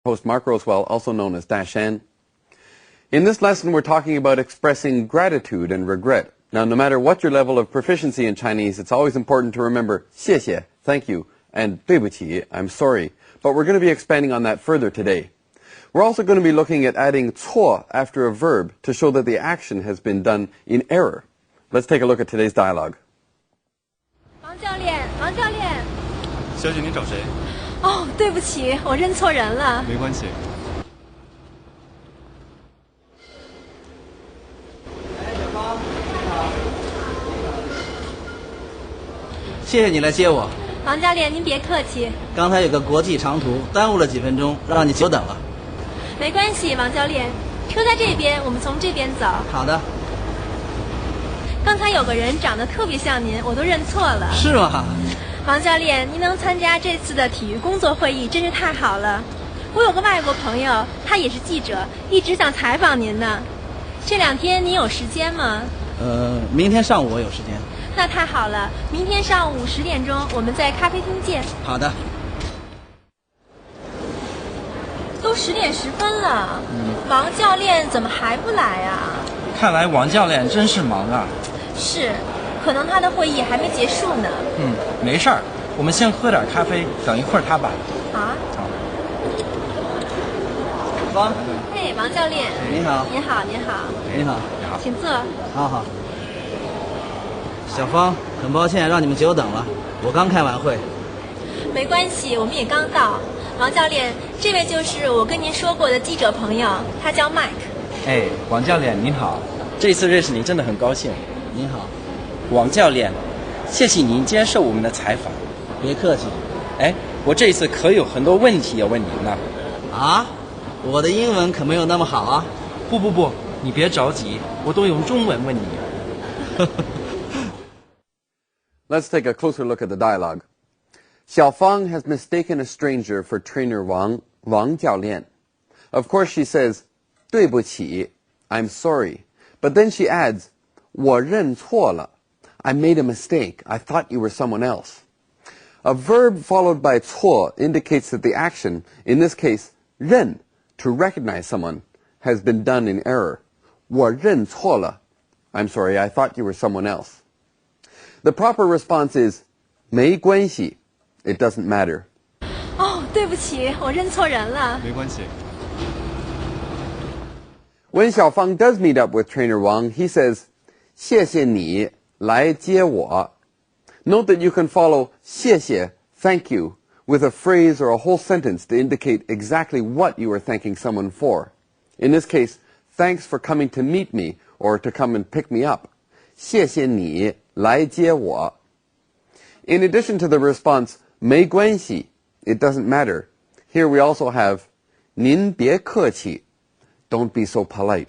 Host Mark Roswell, also known as Dashan. In this lesson, we're talking about expressing gratitude and regret. Now, no matter what your level of proficiency in Chinese, it's always important to remember 谢谢, thank you, and 对不起, I'm sorry. But we're going to be expanding on that further today. We're also going to be looking at adding 错 after a verb to show that the action has been done in error. Let's take a look at today's dialogue. 王教练，小姐，您找谁？哦，对不起，我认错人了。没关系。谢谢你来接我。王教练，您别客气。刚才有个国际长途，耽误了几分钟，让你久等了。没关系，王教练，车在这边，我们从这边走。好的。刚才有个人长得特别像您，我都认错了。是吗？王教练，您能参加这次的体育工作会议，真是太好了。我有个外国朋友，他也是记者，一直想采访您呢。这2天您有时间吗？明天上午我有时间。那太好了，明天上午10点钟，我们在咖啡厅见。好的。都10点10分了，王教练怎么还不来啊？看来王教练真是忙啊。是，可能他的会议还没结束呢。没事儿，我们先喝点咖啡，等一会儿他吧。啊。好。王。嘿，王教练。您好。您好，您好。您好。请坐。好。小芳，很抱歉让你们久等了，我刚开完会。没关系，我们也刚到。王教练，这位就是我跟您说过的记者朋友，他叫 Mike。哎，王教练您好，这次认识您真的很高兴。您好。王教练，谢谢您接受我们的采访。别客气。哎，我这次可有很多问题要问您呢。啊？我的英文可没有那么好啊。不，你别着急，我都用中文问你。Let's take a closer look at the dialogue. Xiaofang has mistaken a stranger for trainer Wang Jiaolian. Of course, she says, 对不起, I'm sorry. But then she adds, 我认错了. I made a mistake. I thought you were someone else. A verb followed by 错 indicates that the action, in this case, 认, to recognize someone, has been done in error. 我认错了. I'm sorry, I thought you were someone else. The proper response is 没关系. It doesn't matter. 哦，对不起，我认错人了。没关系。When Xiaofang does meet up with trainer Wang, he says, 谢谢你来接我. Note that you can follow 谢谢, thank you, with a phrase or a whole sentence to indicate exactly what you are thanking someone for. In this case, thanks for coming to meet me or to come and pick me up. 谢谢你来接我. In addition to the response 没关系, it doesn't matter. Here we also have 您别客气. Don't be so polite.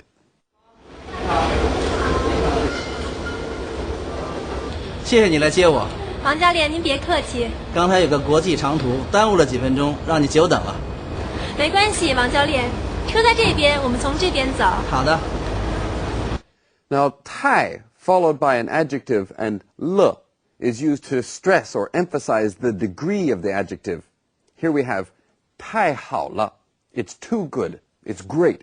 谢谢你来接我。王教练，您别客气。刚才有个国际长途，耽误了几分钟，让你久等了。没关系，王教练，车在这边，我们从这边走。好的。Now, 太 followed by an adjective and 了 is used to stress or emphasize the degree of the adjective. Here we have 太好了. It's too good. It's great.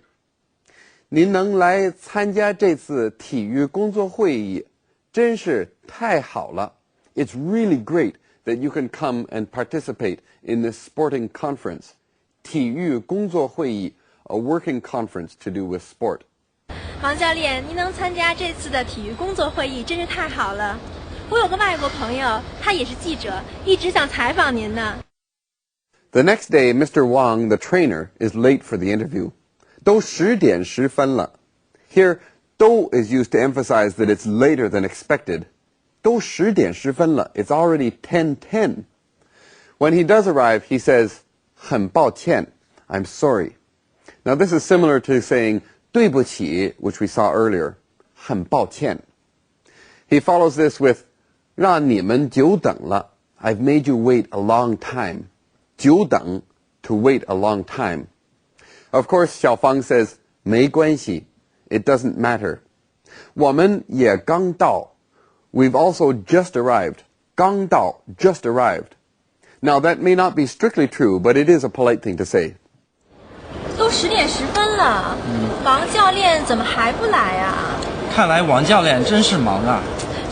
您能来参加这次体育工作会议，真是太好了. It's really great that you can come and participate in this sporting conference. 体育工作会议, a working conference to do with sport. 王教练，您能参加这次的体育工作会议，真是太好了。我有个外国朋友，他也是记者，一直想采访您呢。The next day, Mr. Wang, the trainer, is late for the interview. 都10点10分了. Here, 都 is used to emphasize that it's later than expected. 都10点10分了. It's already 10:10. When he does arrive, he says, 很抱歉, I'm sorry. Now this is similar to saying 对不起, which we saw earlier. 很抱歉. He follows this with 让你们久等了. I've made you wait a long time. 久等, to wait a long time. Of course, Xiaofang says 没关系. It doesn't matter. 我们也刚到. We've also just arrived. 刚到, just arrived. Now that may not be strictly true, but it is a polite thing to say. 都10:10了，王教练怎么还不来啊？看来王教练真是忙啊。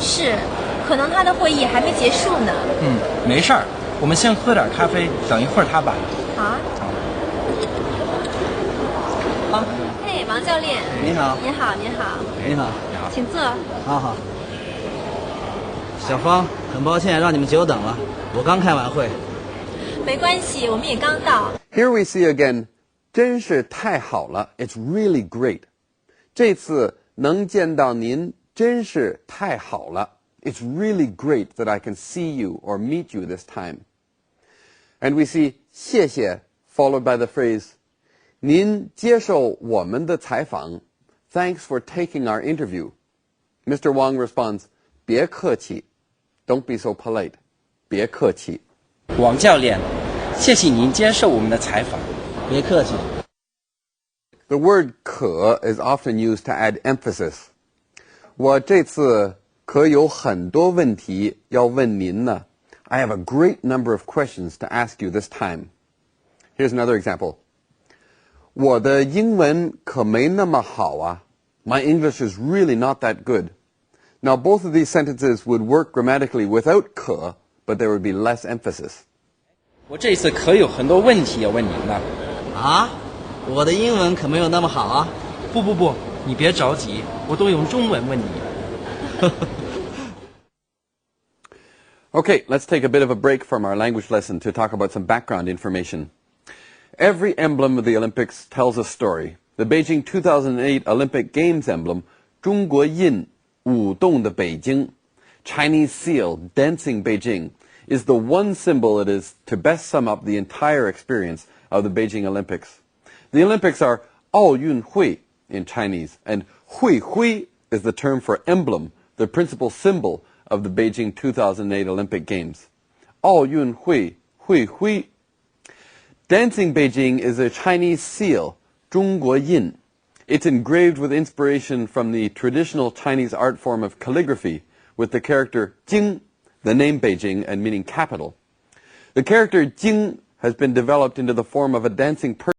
是，可能他的会议还没结束呢。没事儿，我们先喝点咖啡，等一会儿他吧。啊？嘿，王教练。你好。你好，你好。你好。请坐。好好。小芳，很抱歉让你们久等了，我刚开完会。没关系，我们也刚到。Here we see again, 真是太好了 It's really great. 这次能见到您真是太好了 It's really great that I can see you or meet you this time. And we see 谢谢 followed by the phrase 您接受我们的采访 Thanks for taking our interview. Mr. Wang responds 别客气 Don't be so polite. 别客气。王教练，谢谢您接受我们的采访。别客气。The word 可 is often used to add emphasis. 我这次可有很多问题要问您呢。I have a great number of questions to ask you this time. Here's another example. 我的英文可没那么好啊。My English is really not that good. Now, both of these sentences would work grammatically without 可, but there would be less emphasis. 我这次可有很多问题要问您呢。啊？我的英文可没有那么好啊。不，你别着急，我都用中文问你。Okay, let's take a bit of a break from our language lesson to talk about some background information. Every emblem of the Olympics tells a story. The Beijing 2008 Olympic Games emblem, 中国印舞动的北京, Chinese seal, dancing Beijing, is the one symbol it is to best sum up the entire experience of the Beijing Olympics. The Olympics are 奥运会 in Chinese, and 会徽 is the term for emblem, the principal symbol of the Beijing 2008 Olympic Games. 奥运会会徽. Dancing Beijing is a Chinese seal, 中国印. It's engraved with inspiration from the traditional Chinese art form of calligraphy, with the character Jing, the name Beijing, and meaning capital. The character Jing has been developed into the form of a dancing person